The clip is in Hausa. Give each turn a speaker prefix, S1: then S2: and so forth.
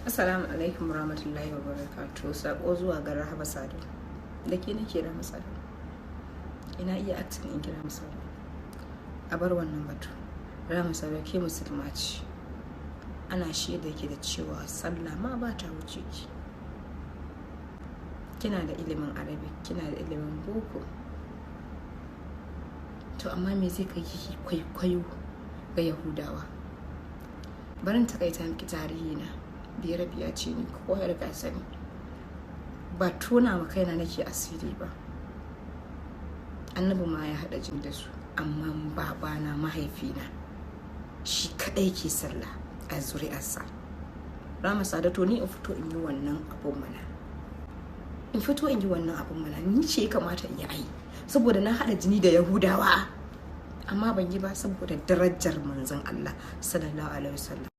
S1: Assalamu alaikum warahmatullahi wabarakatuh. Sako zuwa ga Rahama Sadau. Da ke nake Rahama Sadau. Ina iya acting in kira Sadau. A bar wannan batu. Rahama Sadau ke musulma ce. Ana shaida ki da cewa sallah ma ba ta wuce ki. Kina da ilimin Arabic, kina da ilimin boko. To amma me zai kai ki kwaikwayo ga Yahudawa? Barin takaita miki tarihi na. Biyar ce ni ko ya riga sani. Ba tona ma kaina nake asiri ba. Annabi ma ya hada jin da su, amma babana mahaifina shi kadai ke sallah a zuri'arsa. Rahama Sadau, ni in fito in yi wannan abun mana. Ni ce ya kamata in yi ai, saboda na hada jini da Yahudawa, amma ban yi ba saboda darajar manzon Allah sallallahu alaihi wasallam.